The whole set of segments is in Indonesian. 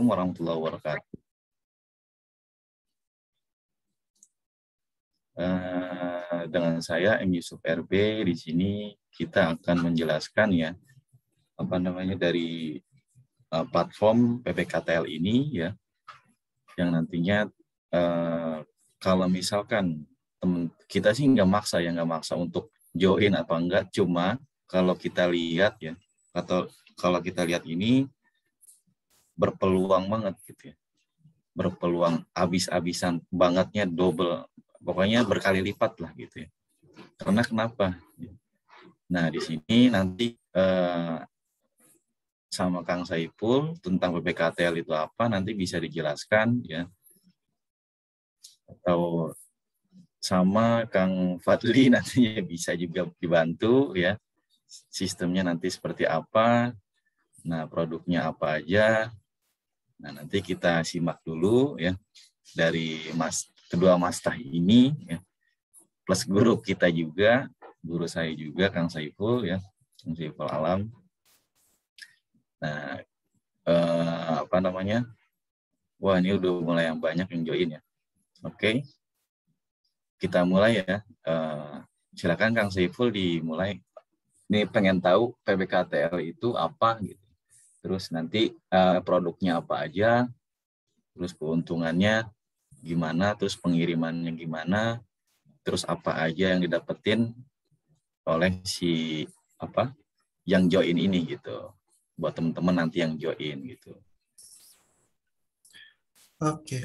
warahmatullahi wabarakatuh. Dengan saya M. Yusuf RB di sini kita akan menjelaskan ya dari platform PPKTL ini ya, yang nantinya kalau misalkan teman kita sih nggak maksa untuk join apa enggak, cuma kalau kita lihat ya, atau kalau kita lihat ini berpeluang banget gitu ya, berpeluang abis-abisan bangetnya, double, pokoknya berkali lipat lah gitu ya. Karena kenapa? Nah di sini nanti sama Kang Saiful tentang PPKTL itu apa nanti bisa dijelaskan ya, atau sama Kang Fadli nantinya bisa juga dibantu ya, sistemnya nanti seperti apa, nah produknya apa aja. Nah nanti kita simak dulu ya dari kedua Mastah ini ya, plus guru kita juga, guru saya juga Kang Saiful ya, Kang Saiful Alam. Nah wah ini udah mulai yang banyak yang join ya. Oke, kita mulai ya. Silakan Kang Saiful dimulai. Ini pengen tahu PPKTL itu apa gitu. Terus nanti produknya apa aja, terus keuntungannya gimana, terus pengirimannya gimana, terus apa aja yang didapetin oleh si yang join ini gitu. Buat teman-teman nanti yang join gitu. Oke,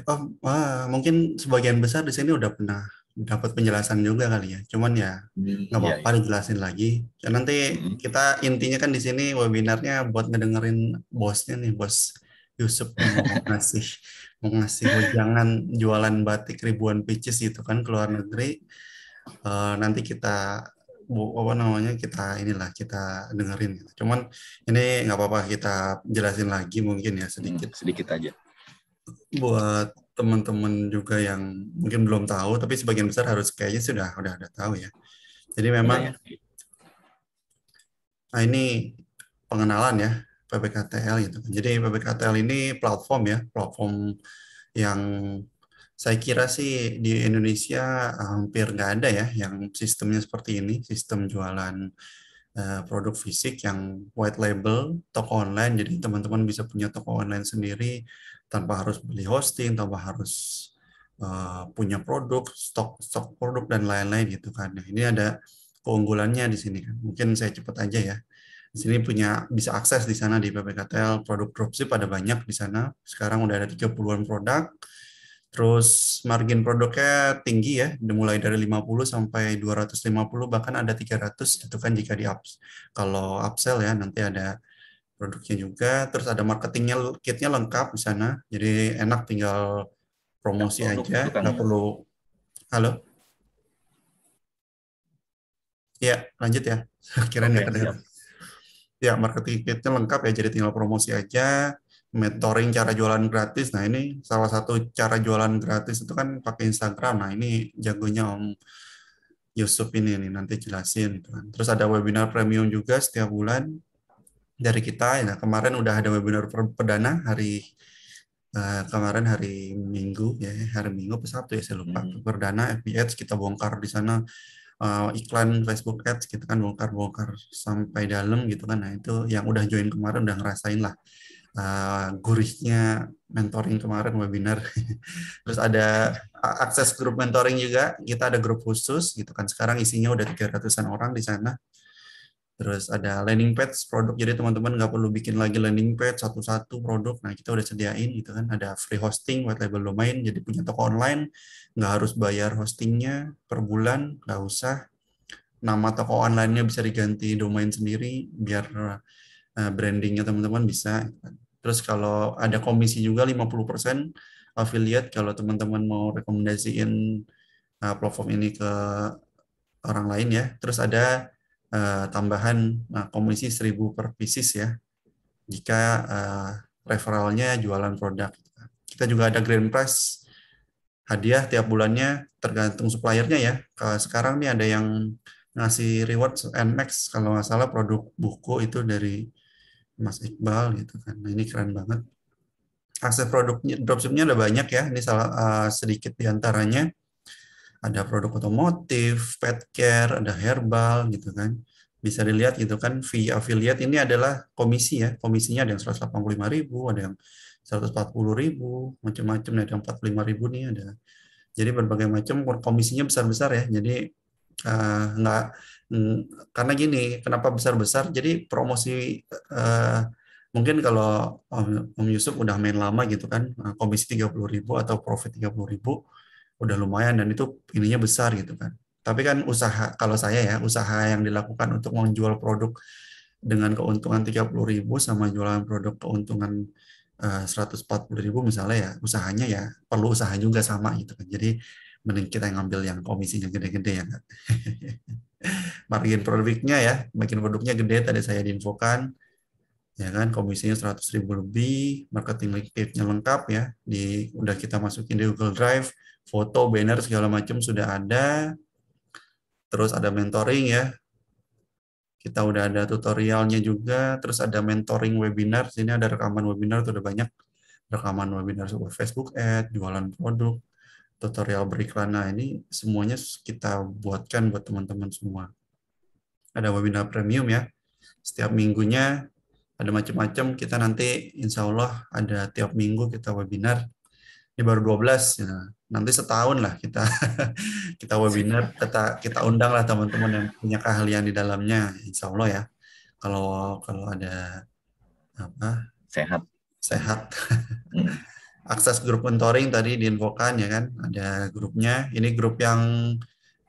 mungkin sebagian besar di sini udah pernah dapat penjelasan juga kali ya. Cuman ya nggak apa-apa dijelasin lagi. Dan nanti kita intinya kan di sini webinarnya buat ngedengerin bosnya nih, Bos Yusuf nih mau ngasih wejangan jualan batik ribuan pieces gitu kan ke luar negeri. Nanti kita kita dengerin gitu. Cuman ini nggak apa-apa kita jelasin lagi mungkin ya sedikit aja. Buat teman-teman juga yang mungkin belum tahu, tapi sebagian besar harus kayaknya udah ada tahu ya. Jadi memang, nah ini pengenalan ya PPKTL gitu. Jadi PPKTL ini platform yang saya kira sih di Indonesia hampir nggak ada ya yang sistemnya seperti ini, sistem jualan produk fisik yang white label, toko online. Jadi teman-teman bisa punya toko online sendiri tanpa harus beli hosting, tanpa harus punya produk, stok produk dan lain-lain gitu kan. Nah, ini ada keunggulannya di sini kan. Mungkin saya cepat aja ya. Di sini bisa akses di sana di PPKTL, produk dropship ada banyak di sana. Sekarang udah ada 30-an produk. Terus margin produknya tinggi ya, mulai dari 50 sampai 250, bahkan ada 300 gitu kan jika kalau upsell ya, nanti ada produknya juga. Terus ada marketingnya, kitnya lengkap di sana. Jadi enak tinggal promosi aja, nggak perlu. Halo? Ya, lanjut ya. Kirain nggak kedengeran. Ya, marketing kitnya lengkap ya, jadi tinggal promosi aja. Mentoring cara jualan gratis. Nah, ini salah satu cara jualan gratis itu kan pakai Instagram. Nah, ini jagonya Om Yusuf ini nih, nanti jelasin gitu kan. Terus ada webinar premium juga setiap bulan dari kita. Nah, kemarin udah ada webinar perdana kemarin hari Minggu ya, hari Minggu atau Sabtu ya saya lupa. Perdana FB Ads kita bongkar di sana, iklan Facebook Ads kita kan bongkar sampai dalam gitu kan. Nah, itu yang udah join kemarin udah ngerasain lah gurihnya mentoring kemarin webinar. Terus ada akses grup mentoring juga, kita ada grup khusus gitu kan. Sekarang isinya udah 300-an orang di sana. Terus ada landing page produk, jadi teman-teman nggak perlu bikin lagi landing page satu-satu produk. Nah, kita udah sediain gitu kan. Ada free hosting, white label domain, jadi punya toko online, nggak harus bayar hostingnya per bulan, nggak usah. Nama toko online-nya bisa diganti domain sendiri, biar brandingnya teman-teman bisa. Terus kalau ada komisi juga 50% affiliate kalau teman-teman mau rekomendasiin platform ini ke orang lain ya. Terus ada tambahan komisi 1.000 per pieces ya, jika referralnya jualan produk. Kita juga ada grand prize hadiah tiap bulannya tergantung suppliernya ya. Kalau sekarang nih ada yang ngasih reward NMAX kalau nggak salah produk buku itu dari Mas Iqbal gitu kan. Nah, ini keren banget. akses produknya, dropshipnya ada banyak ya. Ini sedikit diantaranya. Ada produk otomotif, pet care, ada herbal gitu kan. Bisa dilihat gitu kan, fee affiliate ini adalah komisi ya. Komisinya ada yang 185.000, ada yang 140.000, macam-macam, ada yang 45.000 nih ada. Jadi berbagai macam komisinya besar-besar ya. Jadi nggak karena gini, kenapa besar-besar? Jadi promosi mungkin kalau Om Yusuf udah main lama gitu kan, komisi 30.000 atau profit 30.000 udah lumayan dan itu ininya besar gitu kan. Tapi kan usaha, kalau saya ya, usaha yang dilakukan untuk menjual produk dengan keuntungan 30.000 sama jualan produk keuntungan 140.000 misalnya ya, usahanya ya perlu usaha juga sama gitu kan. Jadi mending kita ngambil yang komisinya gede-gede ya kan. Margin produknya ya, makin produknya gede tadi saya diinfokan ya kan, komisinya 100.000 lebih, marketing linknya lengkap ya, udah kita masukin di Google Drive, foto, banner segala macam sudah ada, terus ada mentoring ya, kita udah ada tutorialnya juga, terus ada mentoring webinar, sini ada rekaman webinar tuh udah banyak, rekaman webinar sebuah Facebook Ad, jualan produk, tutorial beriklan, nah ini semuanya kita buatkan buat teman-teman semua. Ada webinar premium ya, setiap minggunya ada macam-macam, kita nanti insya Allah ada tiap minggu kita webinar. Ini baru 12 ya. Nanti setahun lah kita kita webinar, kita undang lah teman-teman yang punya keahlian di dalamnya, insya Allah ya. Kalau kalau ada apa Sehat. sehat. Hmm. Akses grup mentoring tadi diinfokan ya kan, ada grupnya. Ini grup yang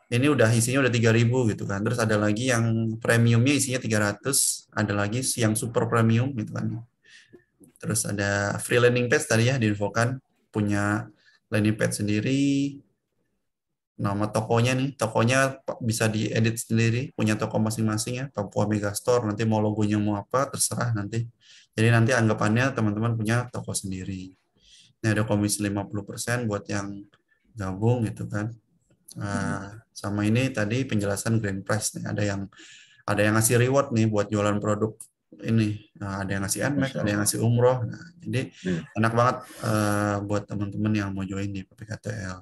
ini udah isinya udah 3.000 gitu kan. Terus ada lagi yang premiumnya isinya 300, ada lagi yang super premium gitu kan. Terus ada free landing page tadi ya diinfokan, punya landing page sendiri, nama tokonya nih, tokonya bisa diedit sendiri, punya toko masing-masing ya, Papua Megastore, nanti mau logonya mau apa, terserah nanti. Jadi nanti anggapannya teman-teman punya toko sendiri. Ini ada komisi 50% buat yang gabung gitu kan. Sama ini tadi penjelasan grand prize nih, ada yang ngasih reward nih buat jualan produk ini. Nah, ada yang ngasih NMAX, Masya ada yang Allah. ngasih umroh. Nah, jadi Hmm. enak banget buat teman-teman yang mau join di PPKTL.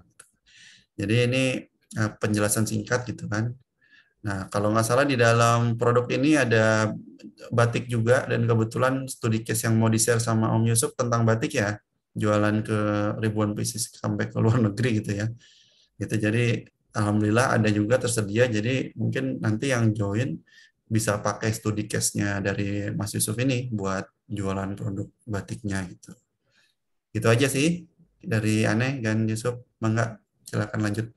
Jadi ini penjelasan singkat gitu kan. Nah, kalau nggak salah di dalam produk ini ada batik juga, dan kebetulan studi case yang mau di-share sama Om Yusuf tentang batik ya, jualan ke ribuan pieces sampai ke luar negeri gitu ya. Gitu. Jadi alhamdulillah ada juga tersedia. Jadi mungkin nanti yang join bisa pakai studi case-nya dari Mas Yusuf ini buat jualan produk batiknya gitu. Gitu aja sih dari Aneh dan Yusuf. Mangga, silakan lanjut.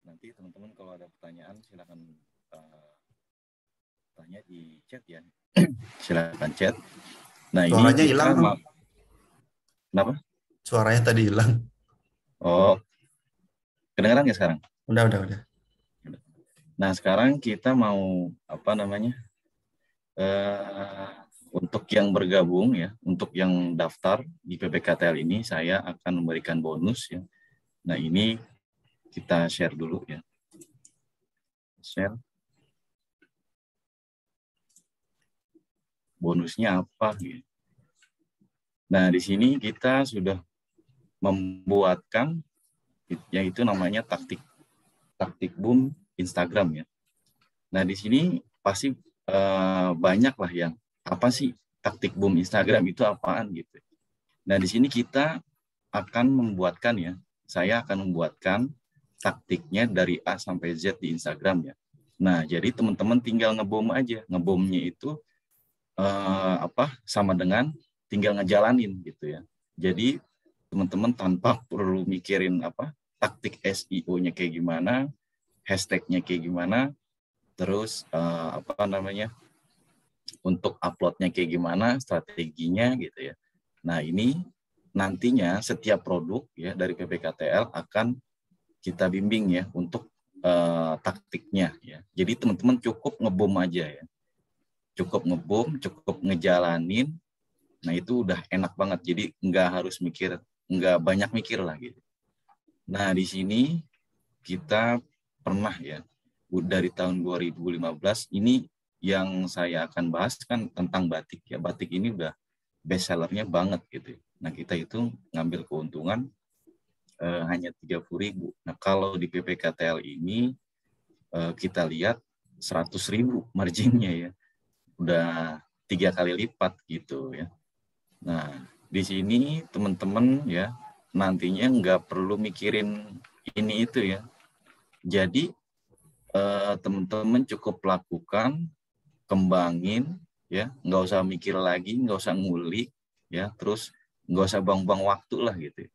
Nanti teman-teman kalau ada pertanyaan silakan tanya di chat ya. Silakan chat. Nah, ini Suaranya kita hilang, Om. Kenapa? Suaranya tadi hilang. Oh, kedengeran nggak sekarang? Udah. Nah, sekarang kita mau apa namanya? Untuk yang bergabung ya, untuk yang daftar di PPKTL ini, saya akan memberikan bonus ya. Nah, ini kita share dulu ya. Share. Bonusnya apa? Gitu. Nah, di sini kita sudah membuatkan, yaitu namanya taktik boom Instagram ya. Nah, di sini pasti banyak lah yang apa sih taktik boom Instagram itu apaan gitu. Nah, di sini kita akan membuatkan ya, saya akan membuatkan taktiknya dari A sampai Z di Instagram ya. Nah, jadi teman-teman tinggal ngebom aja. Ngebomnya itu sama dengan tinggal ngejalanin gitu ya. Jadi teman-teman tanpa perlu mikirin taktik SEO-nya kayak gimana, hashtag-nya kayak gimana, terus untuk upload-nya kayak gimana, strateginya gitu ya. Nah, ini nantinya setiap produk ya dari PPKTL akan kita bimbing ya untuk taktiknya ya. Jadi teman-teman cukup ngebom aja ya. Cukup ngebom, cukup ngejalanin. Nah, itu udah enak banget. Jadi nggak harus mikir, nggak banyak mikir lah gitu. Nah, di sini kita pernah ya dari tahun 2015 ini yang saya akan bahas kan tentang batik ya. Batik ini udah best sellernya banget gitu. Nah kita itu ngambil keuntungan hanya 30.000. Nah kalau di PPKTL ini kita lihat 100.000 marginnya ya, udah 3 kali lipat gitu ya. Nah di sini teman-teman ya nantinya nggak perlu mikirin ini itu ya. Jadi teman-teman cukup lakukan, kembangin ya, nggak usah mikir lagi, nggak usah ngulik ya, terus nggak usah buang-buang waktu lah gitu.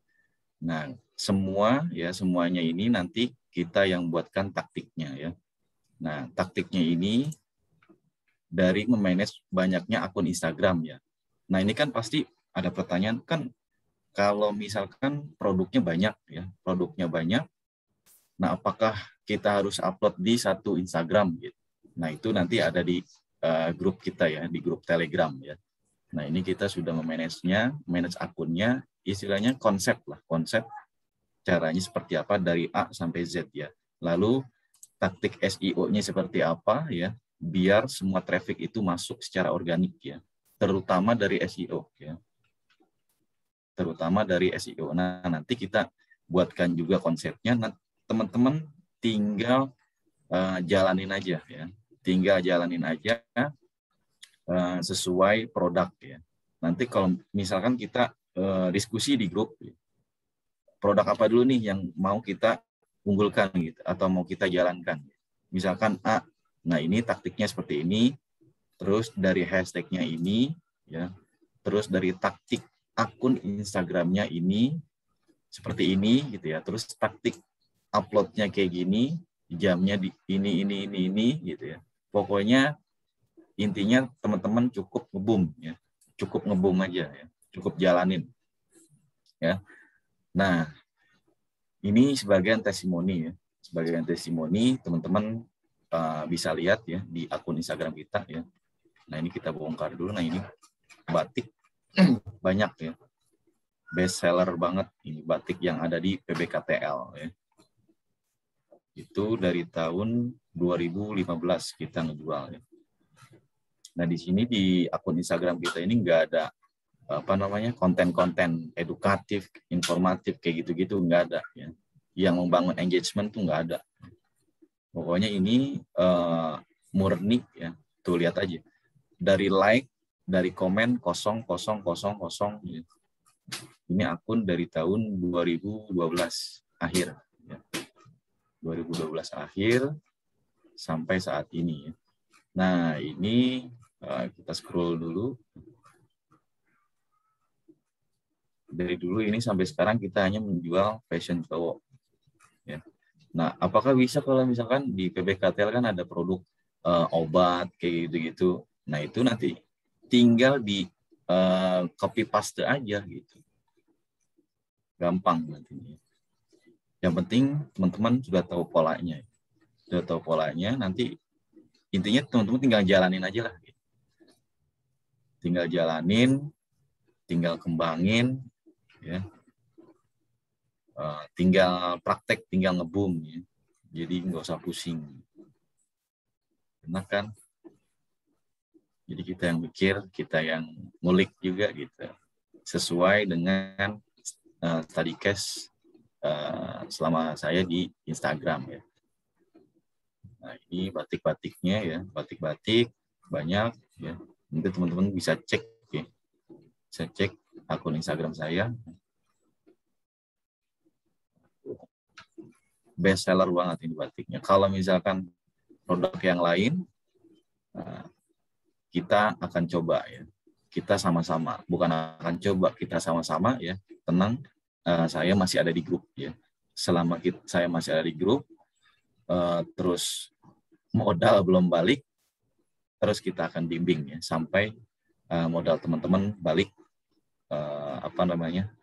Nah, semuanya ini nanti kita yang buatkan taktiknya ya. Nah, taktiknya ini dari memanage banyaknya akun Instagram ya. Nah, ini kan pasti ada pertanyaan kan, kalau misalkan produknya banyak, nah apakah kita harus upload di satu Instagram gitu. Nah, itu nanti ada di grup kita ya, di grup Telegram ya. Nah, ini kita sudah manage akunnya, istilahnya konsep caranya seperti apa dari A sampai Z ya. Lalu taktik SEO-nya seperti apa ya, biar semua traffic itu masuk secara organik ya, terutama dari SEO ya. Terutama dari SEO. Nah, nanti kita buatkan juga konsepnya. Nah, teman-teman tinggal jalanin aja ya. Tinggal jalanin aja sesuai produk ya. Nanti kalau misalkan kita diskusi di grup, produk apa dulu nih yang mau kita unggulkan gitu atau mau kita jalankan. Misalkan A, nah ini taktiknya seperti ini, terus dari hashtagnya ini ya, terus dari taktik akun Instagramnya ini seperti ini gitu ya, terus taktik uploadnya kayak gini, jamnya di ini gitu ya. Pokoknya intinya teman-teman cukup ngebum ya, cukup ngebum aja ya, cukup jalanin ya. Nah, ini sebagian testimoni ya, sebagian testimoni teman-teman bisa lihat ya di akun Instagram kita ya. Nah, ini kita bongkar dulu. Nah, ini batik banyak ya, best seller banget ini batik yang ada di PBKTL ya. Itu dari tahun 2015 kita ngejual ya. Nah, di sini di akun Instagram kita ini nggak ada konten-konten edukatif, informatif kayak gitu-gitu, nggak ada ya. Yang membangun engagement tuh nggak ada. Pokoknya ini murni ya. Tuh lihat aja. Dari like, dari komen kosong. Ya. Ini akun dari tahun 2012 akhir. Ya. 2012 akhir sampai saat ini. Ya. Nah, ini kita scroll dulu. Dari dulu ini sampai sekarang kita hanya menjual fashion cowok. Ya. Nah, apakah bisa kalau misalkan di PBKTL kan ada produk obat kayak gitu-gitu. Nah, itu nanti tinggal di copy paste aja gitu. Gampang nantinya. Yang penting teman-teman sudah tahu polanya. Sudah tahu polanya, nanti intinya teman-teman tinggal jalanin aja lah. Tinggal jalanin, tinggal kembangin, ya. Tinggal praktek, tinggal ngebum. Ya. Jadi nggak usah pusing. Enak kan? Jadi kita yang mikir, kita yang ngulik juga gitu. Sesuai dengan study case selama saya di Instagram ya. Nah, ini batik-batiknya ya, batik-batik banyak ya. Nanti teman-teman bisa cek ya. Bisa cek akun Instagram saya. Best seller banget ini batiknya. Kalau misalkan produk yang lain, kita akan coba ya. Kita sama-sama, bukan akan coba, kita sama-sama ya. Tenang, saya masih ada di grup ya. Selama saya masih ada di grup, terus modal belum balik, terus kita akan bimbing ya sampai modal teman-teman balik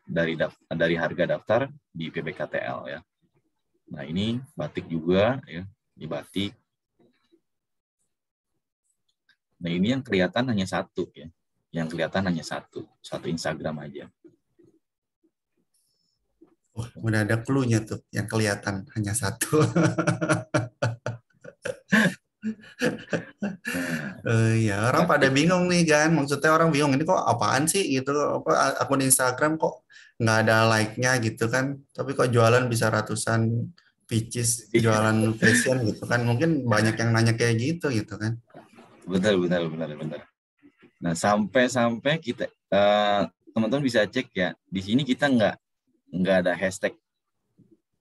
dari harga daftar di PBKTL ya. Nah, ini batik juga ya, di batik. Nah, ini yang kelihatan hanya satu ya. Yang kelihatan hanya satu Instagram aja. Udah ada clue-nya tuh, yang kelihatan hanya satu. Nah, Ya orang pada batik ya. bingung nih kan, maksudnya orang bingung ini kok apaan sih gitu, apa akun Instagram kok nggak ada like-nya gitu kan, tapi kok jualan bisa ratusan pieces, Iya, jualan fashion gitu kan, mungkin banyak yang nanya kayak gitu kan. benar, benar, benar, benar. Nah, sampai-sampai kita teman-teman bisa cek ya. Di sini kita nggak ada hashtag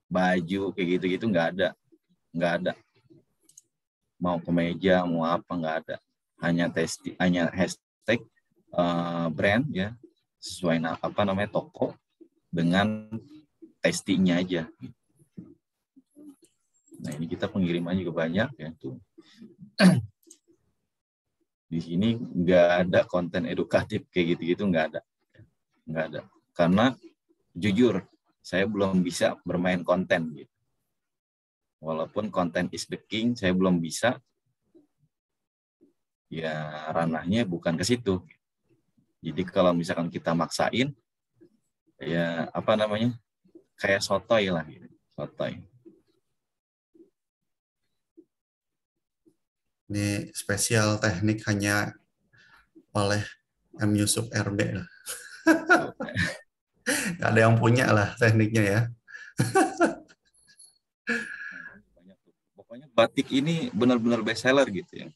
baju kayak gitu-gitu, nggak ada. Mau kemeja, mau apa nggak ada. Hanya hashtag brand ya, sesuai apa namanya toko dengan testingnya aja. Nah, ini kita pengiriman juga banyak ya tuh. Di sini nggak ada konten edukatif kayak gitu-gitu, nggak ada. Karena jujur saya belum bisa bermain konten gitu. Walaupun konten is the king, saya belum bisa. Ya ranahnya bukan ke situ. Jadi kalau misalkan kita maksain, ya apa namanya, kayak sotoy lah gitu. Sotoy. Ini spesial teknik hanya oleh M. Yusuf RB lah. Tuh. Nggak ada yang punya lah tekniknya ya. Banyak tuh. Pokoknya batik ini benar-benar best seller gitu ya.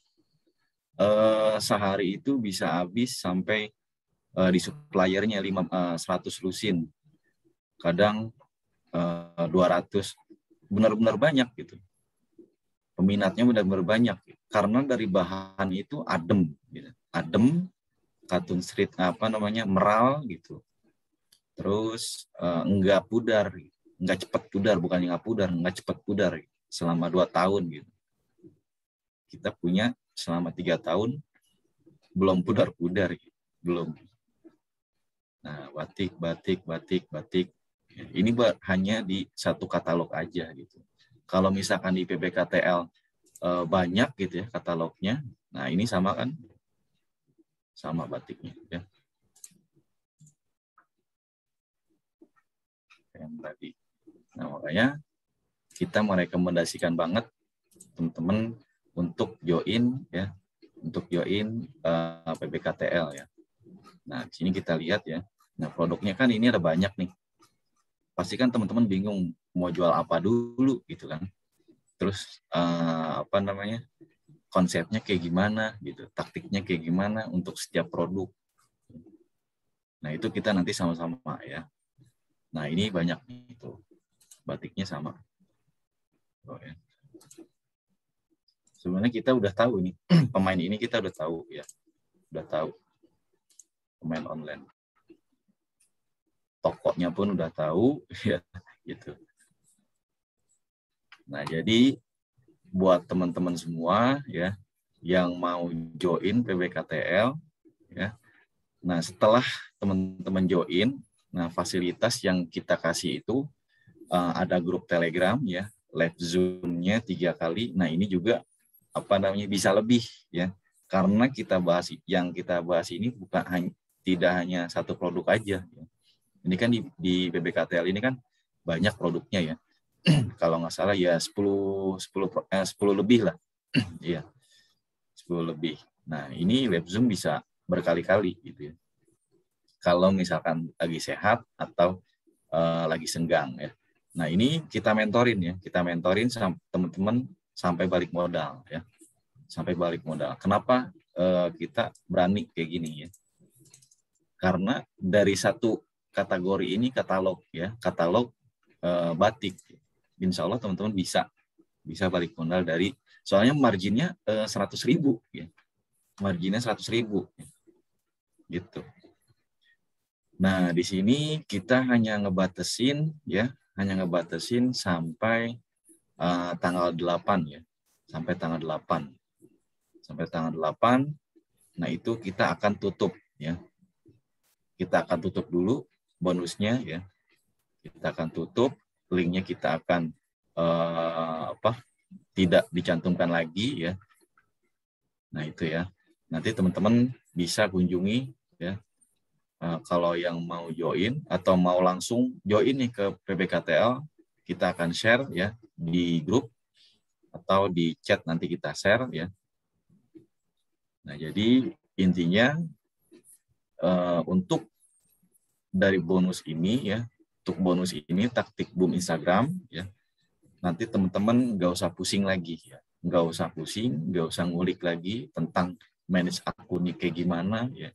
Sehari itu bisa habis sampai di suppliernya 100 lusin. Kadang 200. Benar-benar banyak gitu. Peminatnya benar-benar banyak. Karena dari bahan itu adem. Gitu. Adem, katun street apa namanya, meral gitu. Terus enggak pudar, enggak cepat pudar, bukan enggak pudar, enggak cepat pudar selama 2 tahun gitu. Kita punya selama 3 tahun belum pudar-pudar gitu. Belum. Nah, batik. Ini hanya di satu katalog aja gitu. Kalau misalkan di PBKTL banyak gitu ya katalognya. Nah, ini sama kan? Sama batiknya ya. Yang tadi. Nah, makanya kita merekomendasikan banget teman-teman untuk join ya, untuk join PBKTL ya. Nah, di sini kita lihat ya. Nah, produknya kan ini ada banyak nih. Pasti kan teman-teman bingung mau jual apa dulu gitu kan. Terus apa namanya? Konsepnya kayak gimana gitu, taktiknya kayak gimana untuk setiap produk. Nah, itu kita nanti sama-sama ya. Nah, ini banyak nih itu. Batiknya sama. Oh, ya. Sebenarnya kita udah tahu nih, pemain ini kita udah tahu ya. Udah tahu pemain online. Tokonya pun udah tahu ya gitu. Nah, jadi buat teman-teman semua ya yang mau join PBKTL ya. Nah, setelah teman-teman join, nah fasilitas yang kita kasih itu ada grup Telegram ya, live Zoom-nya 3 kali. Nah, ini juga apa namanya bisa lebih ya. Karena kita bahas ini bukan tidak hanya satu produk aja. Ya. Ini kan di PBKTL ini kan banyak produknya ya. Kalau nggak salah ya 10 lebih lah. Iya, 10 lebih. Nah, ini live Zoom bisa berkali-kali gitu ya. Kalau misalkan lagi sehat atau lagi senggang ya. Nah, ini kita mentorin teman-teman sampai balik modal ya. Sampai balik modal. Kenapa kita berani kayak gini ya? Karena dari satu kategori ini katalog ya, katalog batik. Insya Allah teman-teman bisa balik modal dari, soalnya marginnya 100.000 ya. Marginnya 100.000 gitu. Nah, di sini kita hanya ngebatasin sampai tanggal 8 ya. Sampai tanggal 8. Sampai tanggal 8. Nah, itu kita akan tutup ya. Kita akan tutup dulu bonusnya ya. Kita akan tutup, linknya kita akan tidak dicantumkan lagi ya. Nah, itu ya. Nanti teman-teman bisa kunjungi ya. Kalau yang mau join atau mau langsung join nih ke PBKTL, kita akan share ya di grup. atau di chat nanti kita share ya. Nah, jadi intinya untuk dari bonus ini ya, untuk bonus ini taktik boom Instagram ya. Nanti teman-teman nggak usah pusing lagi ya, nggak usah pusing, nggak usah ngulik lagi tentang manage akunnya kayak gimana ya,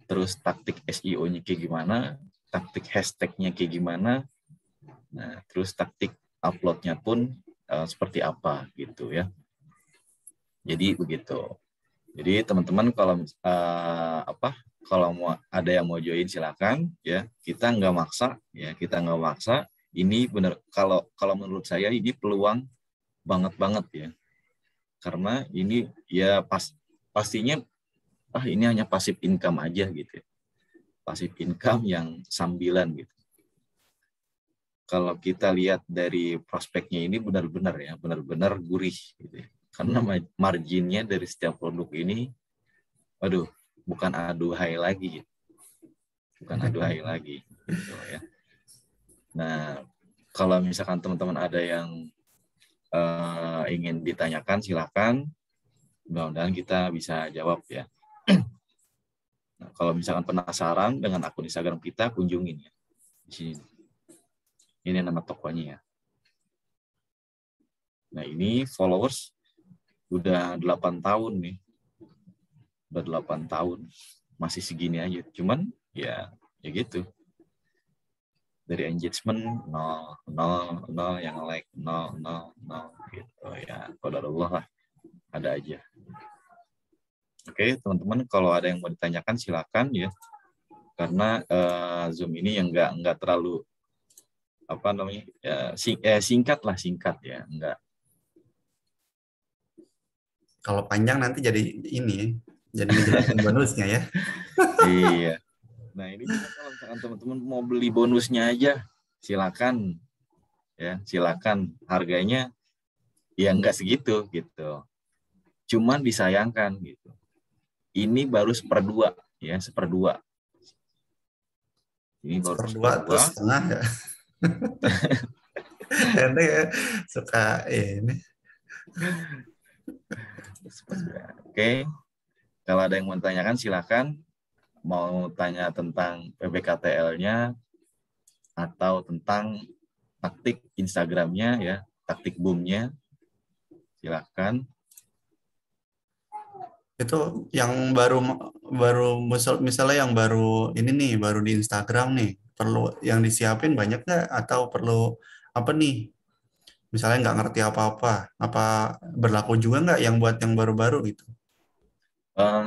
terus taktik SEO-nya kayak gimana, taktik hashtag-nya kayak gimana, nah terus taktik upload-nya pun seperti apa gitu ya. Jadi begitu. Jadi teman-teman kalau mau ada yang mau join silakan ya. Kita nggak maksa ya, kita nggak maksa. Ini benar kalau menurut saya ini peluang banget ya. Karena ini ya pastinya ini hanya passive income aja gitu ya. Passive income yang sambilan gitu. Kalau kita lihat dari prospeknya ini benar-benar gurih gitu ya. Karena marginnya dari setiap produk ini, aduh, bukan aduhai lagi, gitu ya. Nah, kalau misalkan teman-teman ada yang ingin ditanyakan, silakan. Mudah-mudahan kita bisa jawab ya. Nah, kalau misalkan penasaran dengan akun Instagram kita, kunjungin ya di sini. Ini nama tokonya ya. Nah, ini followers udah 8 tahun nih. Udah 8 tahun. Masih segini aja. Cuman ya gitu. Dari engagement 0 yang like 0 gitu ya. Qadarullah lah. Ada aja. Oke, teman-teman, kalau ada yang mau ditanyakan silakan ya. Karena Zoom ini yang enggak terlalu singkat ya, enggak. Kalau panjang nanti jadi ini, jadi ngejelasin bonusnya ya. Iya. Nah, ini juga kalau misalkan teman-teman mau beli bonusnya aja, silakan. Ya, silakan. Harganya ya enggak segitu gitu. Cuman disayangkan gitu. Ini baru 1/2 ya, 1/2. Ini baru 1/2 terus 1/2. setengah ya. Ente suka ini. Oke. Kalau ada yang mau tanyakan silakan. Mau tanya tentang PBKTL-nya atau tentang taktik Instagram-nya ya, taktik boom-nya, silakan. Itu yang baru misalnya yang baru ini nih, baru di Instagram nih, perlu yang disiapin banyak nggak atau perlu apa nih? Misalnya nggak ngerti apa-apa, apa berlaku juga nggak yang buat yang baru-baru gitu?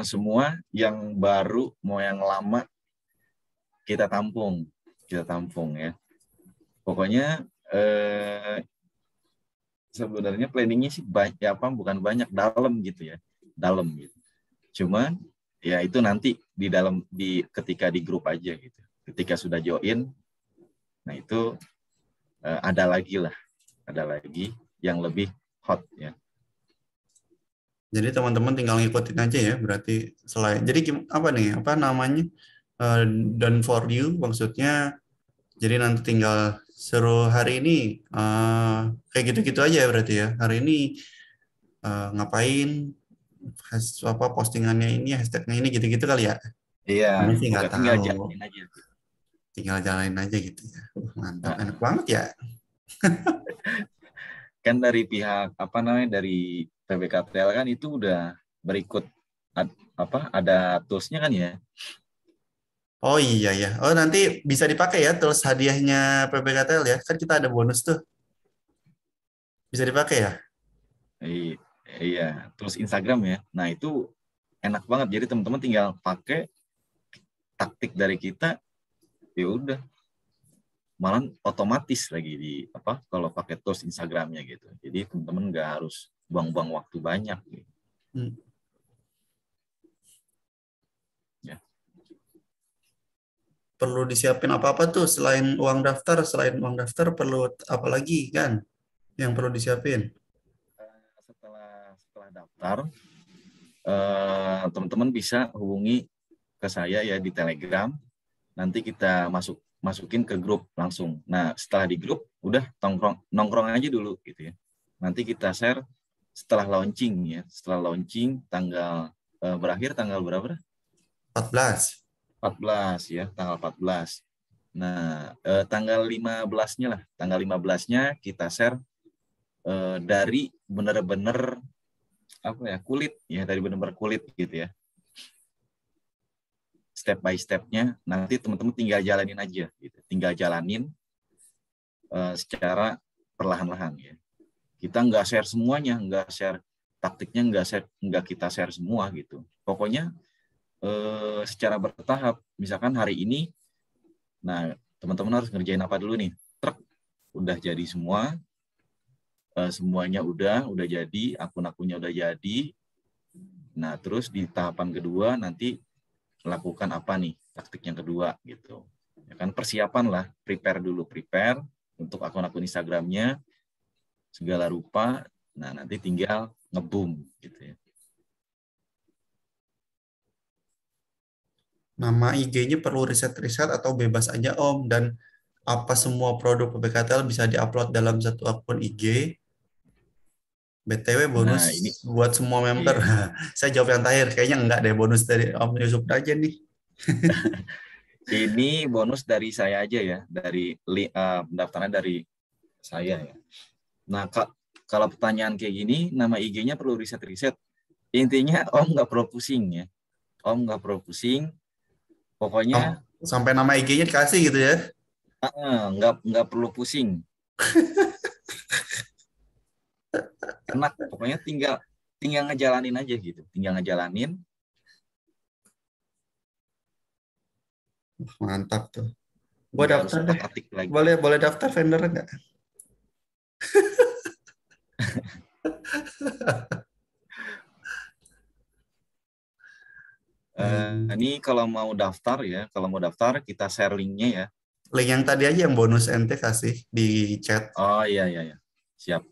Semua yang baru mau yang lama kita tampung ya. Pokoknya sebenarnya planningnya sih bukan banyak, dalam gitu ya, dalam gitu. Cuman ya itu nanti ketika di grup aja gitu. Ketika sudah join, nah itu ada lagi yang lebih hot ya. Jadi teman-teman tinggal ngikutin aja ya, berarti jadi apa nih, apa namanya, done for you maksudnya, jadi nanti tinggal suruh hari ini kayak gitu-gitu aja ya berarti ya, hari ini ngapain, apa postingannya ini, hashtagnya ini gitu-gitu kali ya. Iya, Kami sih nggak pokoknya tinggal tahu, jalanin aja. tinggal jalanin aja gitu ya. Mantap, Nah, enak banget ya. kan dari pihak dari PBKTL kan itu udah berikut ada toolsnya kan ya. Oh iya ya. Oh nanti bisa dipakai ya terus hadiahnya PBKTL ya. Kan kita ada bonus tuh. Bisa dipakai ya? Iya, terus Instagram ya. Nah, itu enak banget. Jadi teman-teman tinggal pakai taktik dari kita, ya udah. Malah otomatis lagi kalau pakai tools Instagramnya gitu. Jadi teman-teman nggak harus buang-buang waktu banyak gitu. Ya. Perlu disiapin apa-apa tuh selain uang daftar? Selain uang daftar perlu apa lagi kan yang perlu disiapin? Setelah daftar, teman-teman bisa hubungi ke saya ya di Telegram. Nanti kita masukin ke grup langsung. Nah, setelah di grup udah nongkrong aja dulu gitu ya. Nanti kita share setelah launching ya, setelah launching berakhir tanggal berapa? 14. 14 ya, tanggal 14. Nah, tanggal 15-nya lah, tanggal 15-nya kita share dari benar-benar apa ya, kulit ya, dari benar-benar kulit gitu ya. Step by step-nya nanti teman-teman tinggal jalanin aja gitu. Tinggal jalanin secara perlahan-lahan ya. Kita nggak share semuanya, nggak share taktiknya, nggak kita share semua gitu. Pokoknya secara bertahap. Misalkan hari ini, nah teman-teman harus ngerjain apa dulu nih? Truk udah jadi semua, semuanya udah jadi, akun-akunnya udah jadi. Nah terus di tahapan kedua nanti lakukan apa nih taktik yang kedua gitu. Ya kan persiapan lah, prepare untuk akun-akun Instagramnya segala rupa. Nah nanti tinggal ngebum gitu ya. Nama IG-nya perlu riset-riset atau bebas aja Om? Dan apa semua produk PPKTL bisa diupload dalam satu akun IG? BTW Nah ini bonus buat semua member. iya. Saya jawab yang terakhir. Kayaknya enggak deh bonus dari Om Yusuf aja nih. Ini bonus dari saya aja ya, dari pendaftaran dari saya ya. Nah, kalau pertanyaan kayak gini, nama IG-nya perlu riset-riset. Intinya Om nggak perlu pusing ya. Om nggak perlu pusing. Pokoknya Sampai nama IG-nya dikasih gitu ya. nggak perlu pusing. Enak. Pokoknya tinggal ngejalanin aja gitu. Tinggal ngejalanin. Mantap tuh. Gua Nggak harus daftar deh. otak-atik lagi. Boleh daftar vendor enggak? Ini kalau mau daftar ya, kita share linknya ya. Link yang tadi aja yang bonus ente kasih di chat. Oh iya iya ya. Siap.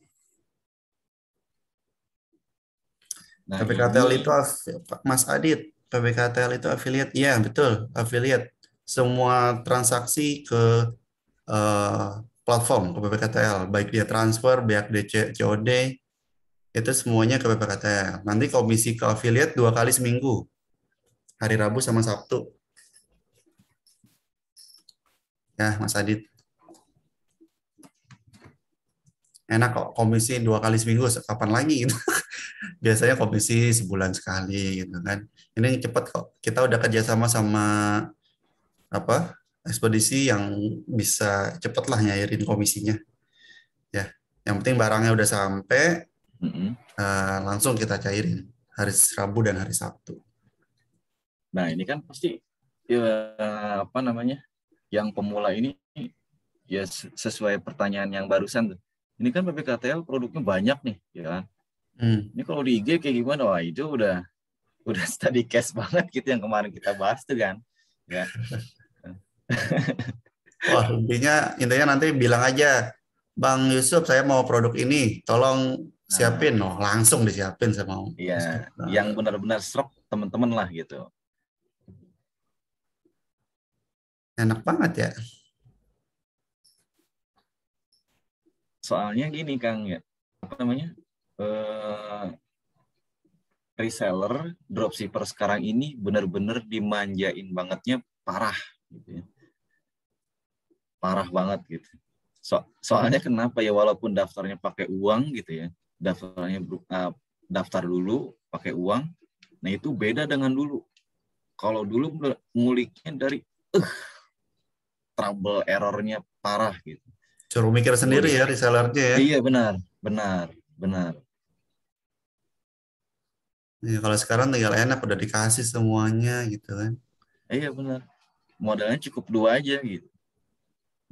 Nah PPKTL itu ini Mas Adit, PPKTL itu affiliate. Iya, betul, affiliate. Semua transaksi ke eh, platform ke PPKTL, baik dia transfer, baik dia COD, itu semuanya ke PPKTL. Nanti komisi ke affiliate 2 kali seminggu, hari Rabu sama Sabtu. Ya, Mas Adit. Enak kok, komisi 2 kali seminggu, kapan lagi gitu. Biasanya komisi sebulan sekali gitu kan. Ini cepet kok. Kita udah kerjasama sama apa ekspedisi yang bisa cepet lah nyairin komisinya. Ya, yang penting barangnya udah sampai, langsung kita cairin hari Rabu dan hari Sabtu. Nah, ini kan pasti ya, apa namanya? Yang pemula ini ya sesuai pertanyaan yang barusan tuh. Ini kan PPKTL produknya banyak nih, ya kan? Ini kalau di IG kayak gimana? Wah, itu udah study case banget gitu yang kemarin kita bahas tuh kan. Ya. Wah, intinya nanti bilang aja, Bang Yusuf, saya mau produk ini, tolong siapin. Nah, Oh, langsung disiapin sama ya, Nah, yang benar-benar serap teman-teman lah gitu. enak banget ya. Soalnya gini Kang ya, apa namanya? Eh, reseller, dropshipper sekarang ini benar-benar dimanjain bangetnya parah gitu ya. Parah banget gitu. Soalnya kenapa ya, walaupun daftarnya pakai uang gitu ya, daftar dulu pakai uang, nah itu beda dengan dulu. Kalau dulu nguliknya dari trouble errornya parah gitu. Suruh mikir sendiri Ngulik. ya resellernya ya. Iya benar, benar, benar. Ya, kalau sekarang tinggal enak udah dikasih semuanya gitu kan. Iya benar. Modalnya cukup 2 aja gitu.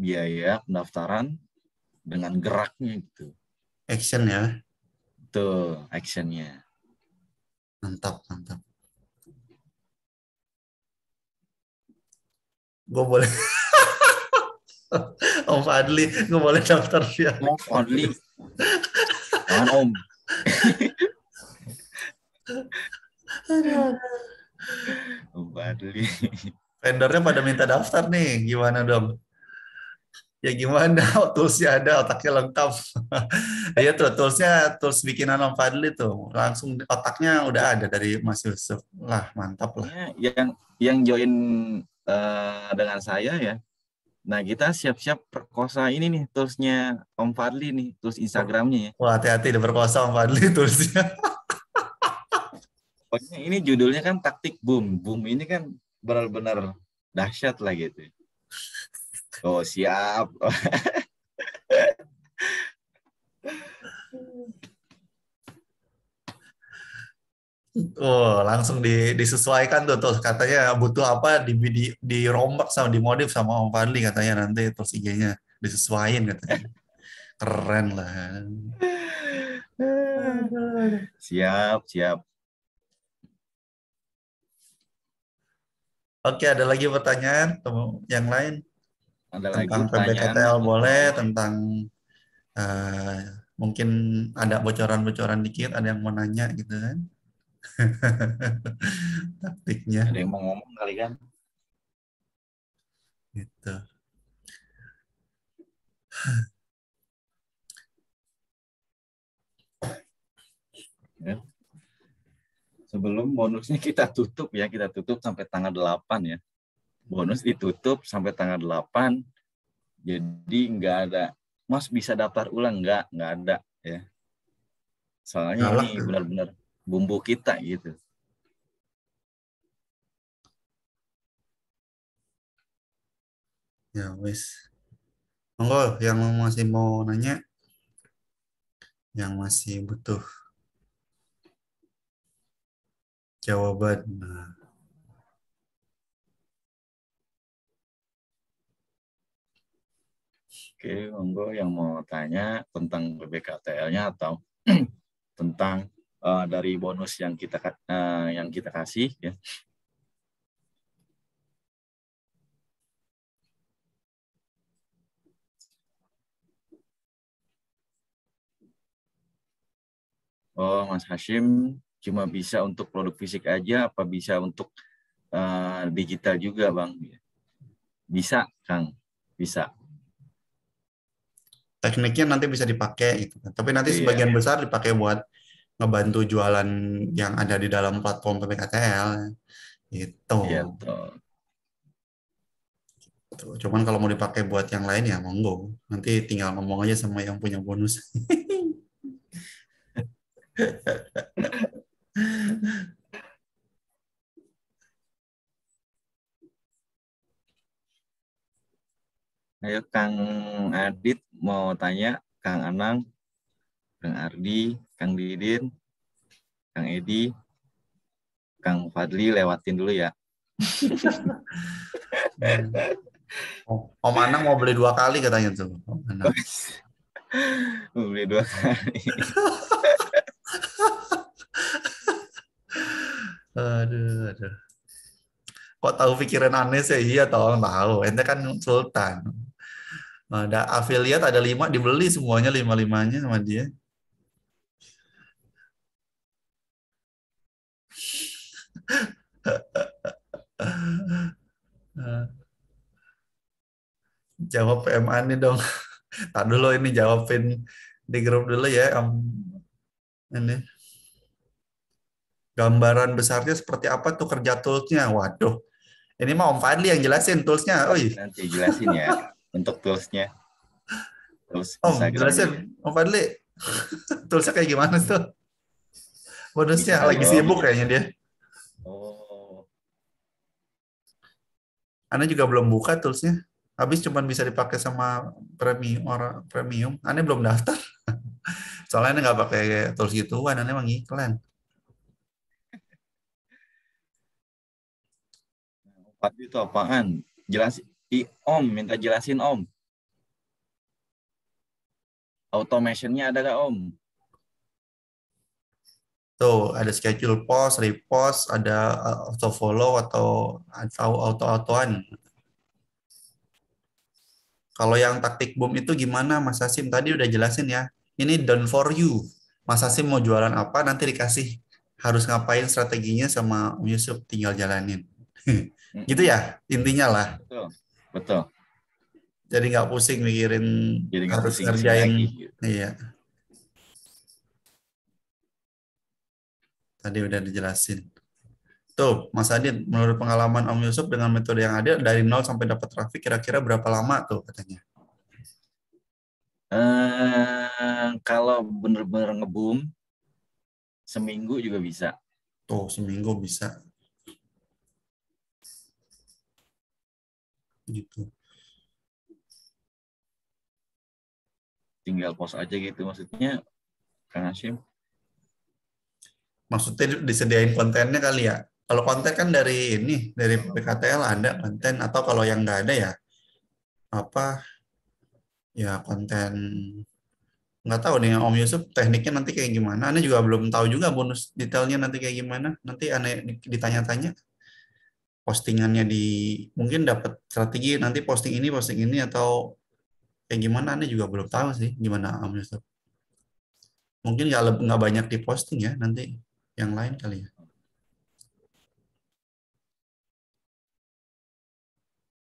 Biaya pendaftaran dengan geraknya gitu. Action ya. Tuh actionnya. Mantap, mantap. Gue boleh Om Fadli, gue boleh daftar via. Oh, only. Jangan Om. Aduh. Om Badli. Vendornya pada minta daftar nih, gimana dong? Ya gimana, toolsnya ada, otaknya lengkap. Iya tuh, toolsnya, tools bikinan Om Fadli tuh. Langsung otaknya udah ada dari Mas Yusuf. Lah, mantap lah. Ya, yang join dengan saya ya. Nah, kita siap-siap perkosa ini nih toolsnya Om Fadli nih, tools Instagramnya ya. Wah, hati-hati diperkosa Om Fadli toolsnya. Pokoknya ini judulnya kan taktik boom. Boom ini kan benar-benar dahsyat lah gitu. Oh, siap. Oh, langsung disesuaikan tuh katanya butuh apa dirombak sama dimodif sama Om Fadli katanya nanti terus IG-nya disesuaikan katanya. Keren lah. Aduh. Siap, siap. Oke, ada lagi pertanyaan yang lain Ada lagi tentang pertanyaan PBKTL boleh, atau tentang eh, mungkin ada bocoran-bocoran dikit, ada yang mau nanya gitu kan? ada Taktiknya yang mau ngomong kali kan? gitu. Ya. Sebelum bonusnya kita tutup ya, kita tutup sampai tanggal 8 ya. Bonus ditutup sampai tanggal 8. Jadi nggak ada, Mas bisa daftar ulang? Nggak ada ya. Soalnya ini Galak tuh. benar-benar bumbu kita gitu. Ya wis. Monggo yang masih mau nanya, yang masih butuh jawaban. Nah, Oke, monggo yang mau tanya tentang BBKTL-nya atau tentang dari bonus yang kita kasih ya. Oh, Mas Hashim cuma bisa untuk produk fisik aja, apa bisa untuk digital juga, Bang? Bisa, Kang. Bisa. tekniknya nanti bisa dipakai gitu kan. Tapi nanti Iya, sebagian besar dipakai buat ngebantu jualan yang ada di dalam platform PPKTL gitu. iya tuh. Tuh. Cuman kalau mau dipakai buat yang lain ya monggo. Nanti tinggal ngomong aja sama yang punya bonus. Ayo, Kang Adit mau tanya, Kang Anang, Kang Ardi, Kang Didin, Kang Edi, Kang Fadli lewatin dulu ya. Om Anang mau beli 2 kali katanya tuh. Om Anang. Beli 2 kali. Aduh, aduh. Kok tahu pikiran aneh sih? Iya toh, tahu. Ente kan sultan. Ada afiliat ada 5 dibeli semuanya lima-limanya sama dia. Eh, Jawab PMA nih dong. Tak dulu ini jawabin di grup dulu ya. Ini gambaran besarnya seperti apa tuh kerja toolsnya? Waduh, ini mah Om Fadli yang jelasin toolsnya. Oi, Nanti jelasin ya untuk toolsnya, tools Om Instagramnya jelasin ya. Om Fadli toolsnya kayak gimana tuh? Bonusnya Bisa kali lagi Om. sibuk kayaknya dia. Oh, Anda juga belum buka toolsnya. Habis cuman bisa dipakai sama premium orang premium. Anda belum daftar. Soalnya Anda nggak pakai tools gituan. Anda emang iklan. Fadli itu apaan? Jelasin. Om, minta jelasin Om. Automationnya ada gak Om? Tuh, ada schedule post, repost, ada auto follow atau auto-autoan. Kalau yang taktik boom itu gimana Mas Hasim? Tadi udah jelasin ya. Ini done for you. Mas Hasim mau jualan apa nanti dikasih harus ngapain strateginya sama Om Yusuf tinggal jalanin. Gitu Mm-mm. ya intinya lah. Betul, betul. Jadi nggak pusing mikirin Jadi nggak harus pusing-pusing ngerjain. lagi gitu. Iya, tadi udah dijelasin. Tuh, Mas Adit, menurut pengalaman Om Yusuf dengan metode yang ada dari nol sampai dapat traffic kira-kira berapa lama tuh katanya? Kalau bener-bener ngebum, seminggu juga bisa. Tuh, seminggu bisa gitu. Tinggal post aja gitu. Maksudnya, Kang Hashim. Maksudnya disediain kontennya kali ya. Kalau konten kan dari ini, dari PKTL ada konten, atau kalau yang nggak ada ya apa ya konten, nggak tahu nih Om Yusuf tekniknya nanti kayak gimana. Aneh juga belum tahu juga bonus detailnya nanti kayak gimana. Nanti aneh ditanya-tanya postingannya di, mungkin dapat strategi nanti posting ini atau kayak gimana. Aneh juga belum tahu sih gimana Om Yusuf. Mungkin nggak banyak di posting ya nanti yang lain kali ya.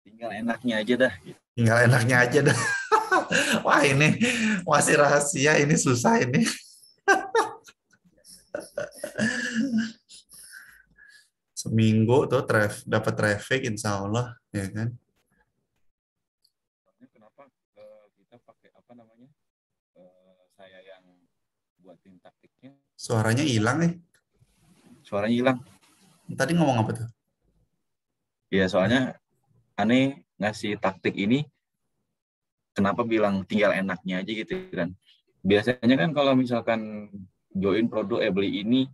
Tinggal enaknya aja dah. Gitu. Tinggal enaknya aja dah. Wah ini masih rahasia, ini susah ini. Seminggu tuh dapat traffic insya Allah ya kan. Kenapa kita pakai apa namanya? Saya yang buatin taktiknya. Suaranya hilang Suaranya hilang. Tadi ngomong apa tuh? Ya soalnya aneh ngasih taktik ini, kenapa bilang tinggal enaknya aja gitu kan. Biasanya kan kalau misalkan join produk, beli ini,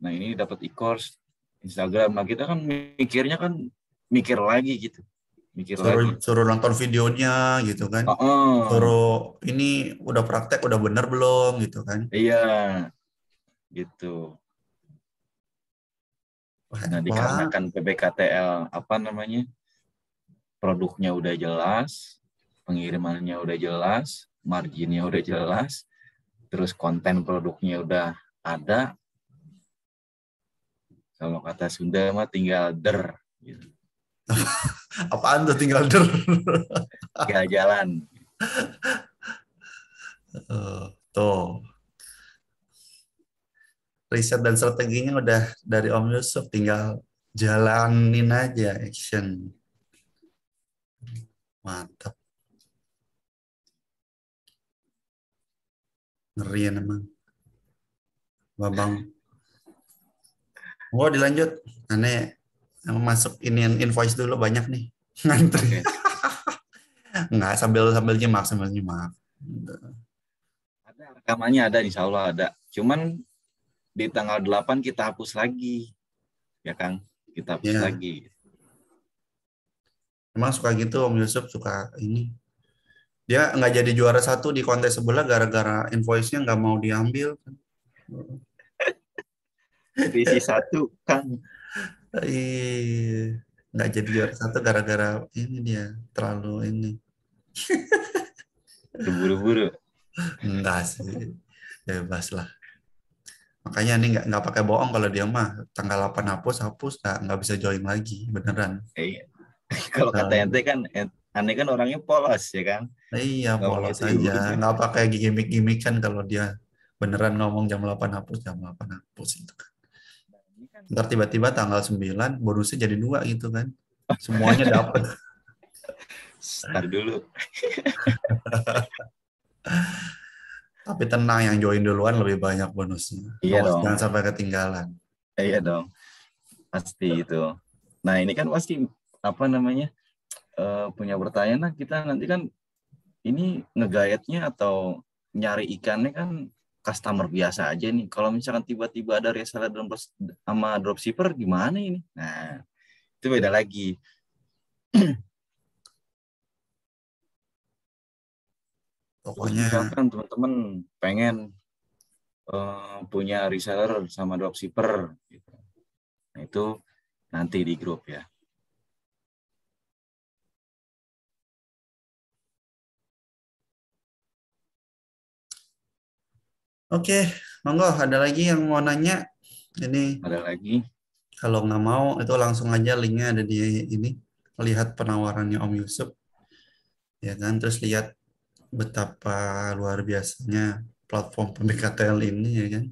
nah ini dapat e-course, Instagram. Nah kita kan mikirnya kan mikir lagi gitu. Mikir Suruh lagi. suruh nonton videonya gitu kan. Oh, Suruh ini udah praktek udah bener belum gitu kan. iya, gitu. Wah, Nah, enak banget. dikarenakan PBKTL apa namanya? Produknya udah jelas, pengirimannya udah jelas, marginnya udah jelas, terus konten produknya udah ada. Kalau kata Sunda mah tinggal der, gitu. Apaan tuh tinggal der? Tinggal jalan. Tuh, riset dan strateginya udah dari Om Yusuf, tinggal jalanin aja action. Mantap, ngeri ya emang. Babang. Oh, dilanjut. Aneh masuk ini invoice dulu banyak nih. Ngantri. Oke. Nggak, sambil sambil nyimak, sambil nyimak. Ada rekamannya, ada, insya Allah ada. Cuman di tanggal 8 kita hapus lagi. Ya Kang, kita hapus Ya, lagi. emang suka gitu Om Yusuf, suka ini. Dia nggak jadi juara satu di kontes sebelah gara-gara invoice-nya nggak mau diambil. Divisi 1, Kang. Ih, nggak jadi juara satu gara-gara ini dia terlalu ini. Terburu-buru. Enggak sih, bebas lah. Makanya ini nggak pakai bohong kalau dia mah tanggal 8 hapus hapus nggak bisa join lagi beneran. Eh, kalau kata ente Eh, kan, aneh kan orangnya polos ya kan. iya Ngomong polos itu aja, udah. nggak pakai gimmick-gimmick kan kalau dia beneran ngomong jam 8 hapus itu kan. Nah, ini kan Ntar tiba-tiba tanggal 9 bonusnya jadi 2 gitu kan. Semuanya dapat. start dulu. Tapi tenang, yang join duluan lebih banyak bonusnya. Iya Awas dong. jangan sampai ketinggalan. Iya dong. Pasti itu. Nah, ini kan pasti apa namanya? Punya pertanyaan, nah kita nanti kan ini ngegayatnya atau nyari ikannya kan customer biasa aja nih. Kalau misalkan tiba-tiba ada reseller sama dropshipper gimana ini? Nah, itu beda lagi. Terus Pokoknya misalkan teman-teman pengen punya reseller sama dropshipper gitu. Nah, itu nanti di grup ya. oke, monggo ada lagi yang mau nanya? Ini Ada lagi? kalau nggak mau itu langsung aja linknya ada di ini. Lihat penawarannya Om Yusuf. ya kan? Terus lihat betapa luar biasanya platform PBKTL ini, ya kan?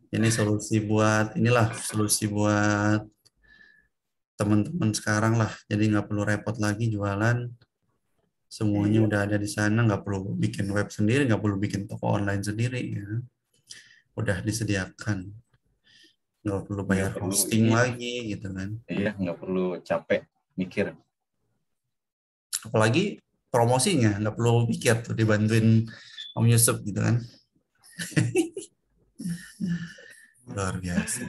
Ini solusi buat inilah solusi buat teman-teman sekarang lah. Jadi nggak perlu repot lagi jualan, semuanya Iya, udah ada di sana, nggak perlu bikin web sendiri, nggak perlu bikin toko online sendiri, ya. Udah disediakan, nggak perlu nggak bayar perlu hosting ini, lagi gitu kan. iya nggak perlu capek mikir. Apalagi promosinya nggak perlu pikir tuh, dibantuin Om Yusuf gitu kan. Luar biasa.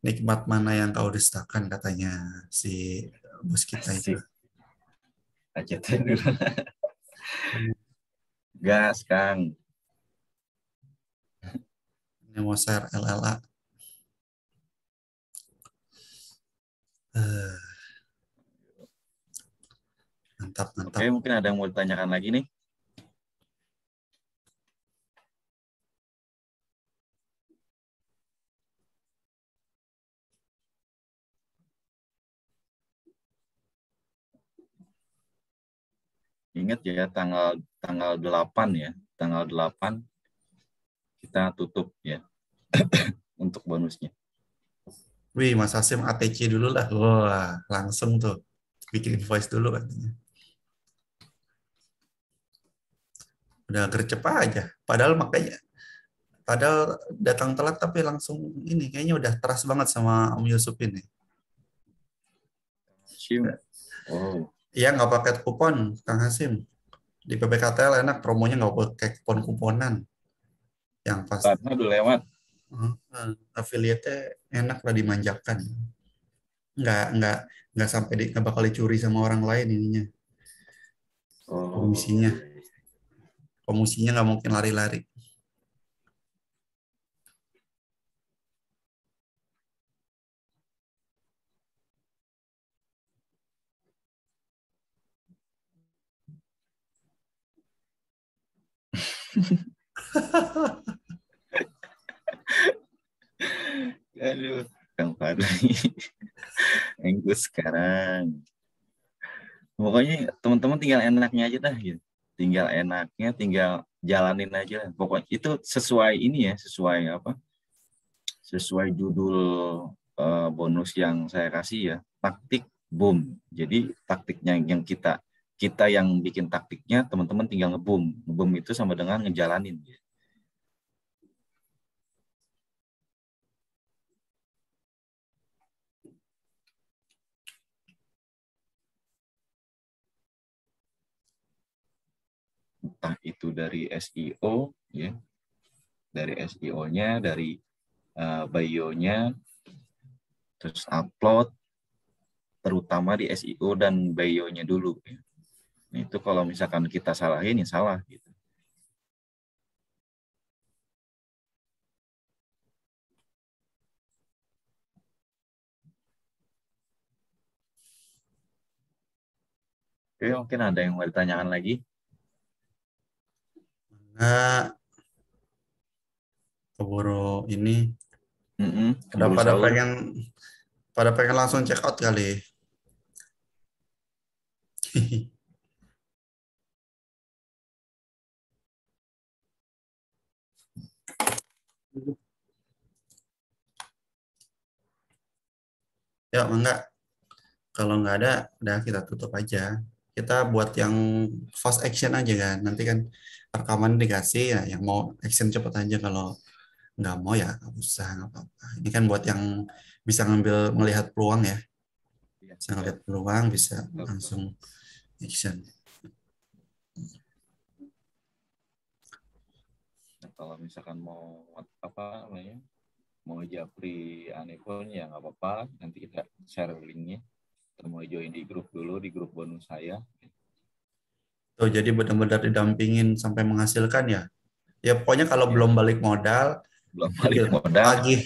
Nikmat mana yang kau dustakan, katanya si bos kita itu. Asik, aja dulu. Gas, Kang. Ini mau share LLA. Eh, mantap, Oke, mantap. mungkin ada yang mau ditanyakan lagi nih. Ingat ya, tanggal tanggal 8 ya. Tanggal 8 kita tutup ya untuk bonusnya. Wih, Mas Hasim ATC dulu lah. Wah, langsung tuh bikin invoice dulu katanya. Udah gercep aja. Padahal datang telat tapi langsung ini kayaknya udah trust banget sama Om Yusuf ini. Sim. Oh, Iya, nggak pakai kupon, Kang Hasim. Di PPKTL enak, promonya nggak pakai kupon-kuponan. Yang pas karena udah lewat. affiliate-nya enak lah, dimanjakan. Nggak nggak sampai nggak bakal dicuri sama orang lain ininya. Oh, Komisinya, iya, iya. komisinya nggak mungkin lari-lari. Aduh, Kang Fadli. Enggus sekarang. Pokoknya teman-teman tinggal enaknya aja dah gitu. Tinggal enaknya, tinggal jalanin aja. Pokoknya itu sesuai ini ya, sesuai apa? Sesuai judul bonus yang saya kasih ya, taktik boom. Jadi taktiknya yang kita kita yang bikin taktiknya, teman-teman tinggal ngebom. Ngebom itu sama dengan ngejalanin. Entah itu dari SEO ya, dari SEO-nya, dari bio-nya, terus upload, terutama di SEO dan bio-nya dulu. Ya. Nah, itu kalau misalkan kita salahin, ya salah. Gitu. Oke, mungkin ada yang mau ditanyakan lagi? Nggak, keburu ini. Udah Keburu sahur. pada pengen langsung check out kali. Ya, enggak. Kalau nggak ada, udah kita tutup aja. Kita buat yang fast action aja kan. Nanti kan rekaman dikasih, ya yang mau action cepet aja. Kalau nggak mau ya nggak usah, nggak apa-apa. Ini kan buat yang bisa ngambil melihat peluang ya. Iya, Bisa betul. ngelihat peluang, bisa Betul, betul. langsung action. Nah, kalau misalkan mau apa namanya, mau japri Anifon ya nggak apa-apa. Nanti kita share linknya. Kita mau join di grup dulu, di grup bonus saya. Tuh, jadi benar-benar didampingin sampai menghasilkan ya. Ya pokoknya kalau Ya, belum balik modal, belum itu balik modal. tagih.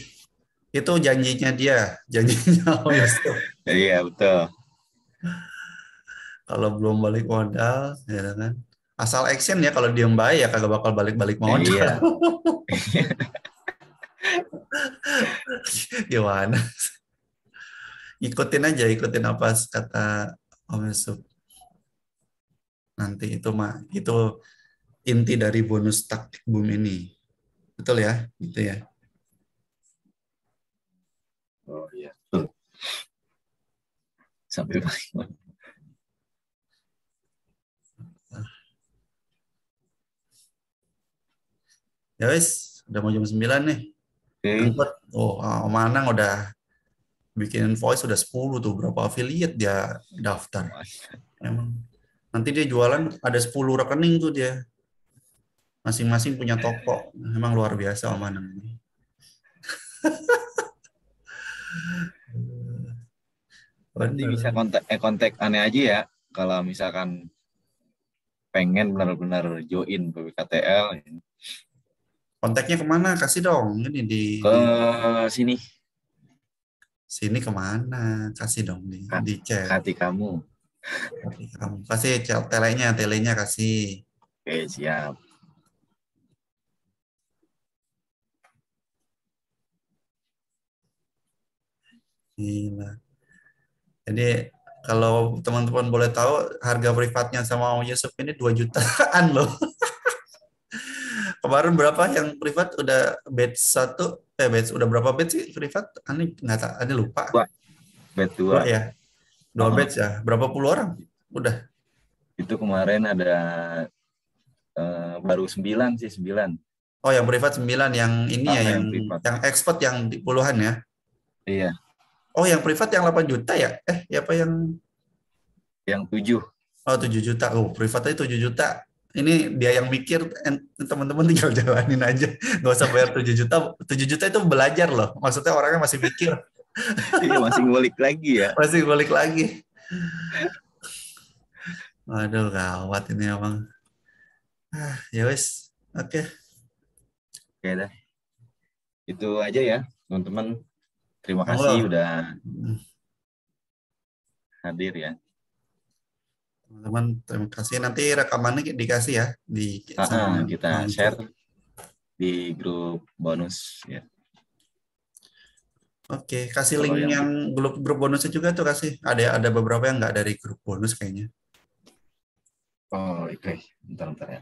Itu janjinya dia, janjinya Om Yusuf. Iya, betul. Kalau belum balik modal, ya kan. Asal action ya, kalau diem baik ya kagak bakal balik-balik modal. Iya. Gimana? Ikutin aja, ikutin apa kata Om Yusuf. Nanti itu mah itu inti dari bonus taktik boom ini. Betul ya? Gitu ya. Oh iya, betul. Sampai paling. Ya wes, udah mau jam 9 nih. Oke. Angkut. Oh, Om Anang udah bikin invoice udah 10 tuh. Berapa affiliate dia daftar. Emang. Nanti dia jualan ada 10 rekening tuh dia. Masing-masing punya toko. Emang luar biasa Om Anang ini. Nanti bisa Bener. kontak aneh aja ya. Kalau misalkan pengen benar-benar join PBKTL Kontaknya kemana? Kasih dong. Ini ke di sini, sini kemana? Kasih dong Kak, di chat. hati kamu. Kamu kasih telenya, telenya kasih. Oke, siap. Gila. Jadi kalau teman-teman boleh tahu harga privatnya sama Om Yusuf ini 2 jutaan loh. Kemarin berapa yang privat udah batch satu, batch udah berapa batch sih privat? Ani nggak tahu, Ani lupa. Dua, bed Dua dua. ya, dua Heeh. batch ya. Berapa puluh orang? Udah. Itu kemarin ada baru 9 sih, 9. Oh yang privat 9, yang ini ya, Yang privat. yang expert yang di puluhan ya. Iya, Oh yang privat yang 8 juta ya? Ya apa yang yang 7. oh 7 juta. Oh privatnya 7 juta. Ini dia yang mikir, teman-teman tinggal jalanin aja. Nggak usah bayar 7 juta. 7 juta itu belajar loh. Maksudnya orangnya masih mikir. Iya, masih ngulik lagi ya. Masih balik lagi. Waduh, gawat ini emang. Ya wes. Oke. Oke dah. Itu aja ya, teman-teman. Terima kasih Monggo. udah hadir ya. Teman-teman, terima kasih. Nanti rekamannya dikasih ya di sama Kita Mangku. share di grup bonus ya. Oke, kasih Kalau link yang yang grup bonusnya juga tuh kasih. Ada beberapa yang nggak dari grup bonus kayaknya. oh oke, bentar ya.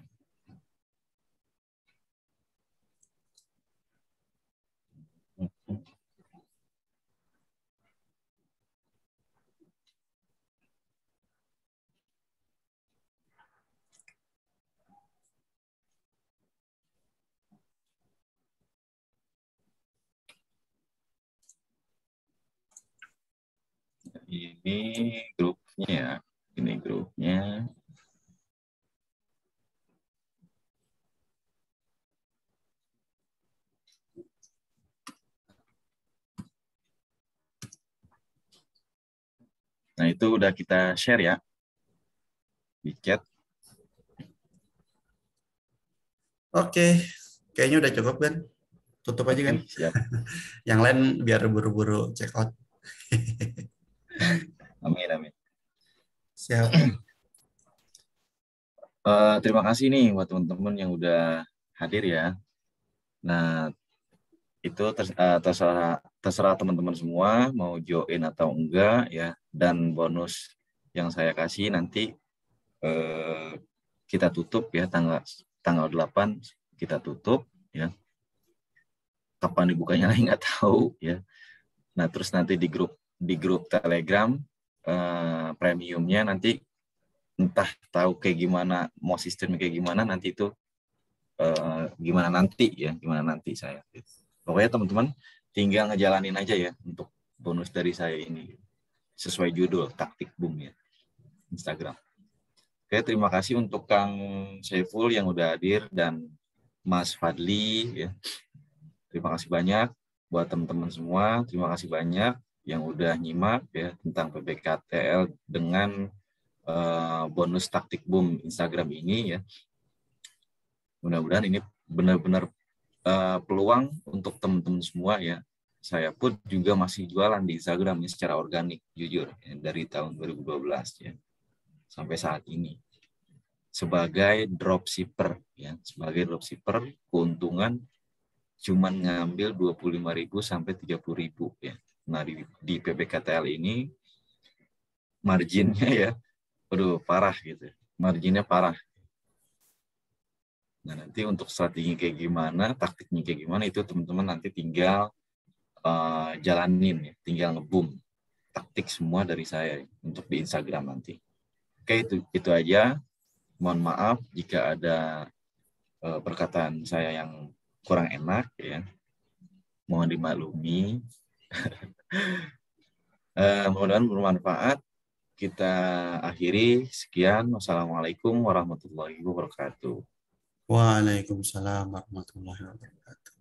Ini grupnya ya. Ini grupnya. Nah, itu udah kita share ya di chat. Oke, kayaknya udah cukup kan? Tutup aja kan? Oke, siap. Yang lain biar buru-buru check out. Amin, amin. Siap. Terima kasih nih buat teman-teman yang udah hadir ya. Nah, itu terserah teman-teman semua mau join atau enggak ya. Dan bonus yang saya kasih nanti eh, kita tutup ya tanggal 8 kita tutup ya. Kapan dibukanya lagi nggak tahu ya. Nah, terus nanti di grup Telegram premiumnya nanti entah tahu kayak gimana, mau sistemnya kayak gimana nanti itu gimana nanti saya. Pokoknya teman-teman tinggal ngejalanin aja ya untuk bonus dari saya ini sesuai judul taktik boom ya Instagram. Oke, terima kasih untuk Kang Saiful yang udah hadir dan Mas Fadli ya. Terima kasih banyak buat teman-teman semua. Terima kasih banyak yang udah nyimak ya tentang PBKTL dengan bonus taktik boom Instagram ini ya. Mudah-mudahan ini benar-benar peluang untuk teman-teman semua ya. Saya pun juga masih jualan di Instagram ini secara organik, jujur ya, dari tahun 2012 ya sampai saat ini sebagai dropshipper ya, sebagai dropshipper keuntungan cuman ngambil 25.000 sampai 30.000 ya. Nah di PBKTL ini marginnya ya, aduh parah gitu. marginnya parah. Nah, nanti untuk strategi kayak gimana, taktiknya kayak gimana, itu teman-teman nanti tinggal jalanin ya, tinggal ngebum taktik semua dari saya untuk di Instagram nanti. Oke, itu aja. Mohon maaf jika ada perkataan saya yang kurang enak ya. Mohon dimaklumi. Mudah-mudahan bermanfaat. Kita akhiri. Sekian. Wassalamualaikum warahmatullahi wabarakatuh. Waalaikumsalam warahmatullahi wabarakatuh.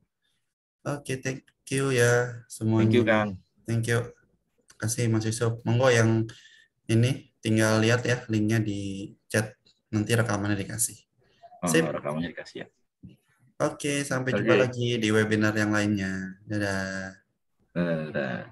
Oke, thank you ya Thank you, semuanya. Kang. Thank you. Terima kasih Mas Yusuf. Monggo yang ini tinggal lihat ya linknya di chat. Nanti rekamannya dikasih. Sip. Rekamannya dikasih ya. Oke, sampai jumpa Oke. lagi di webinar yang lainnya. Dadah. Dadah.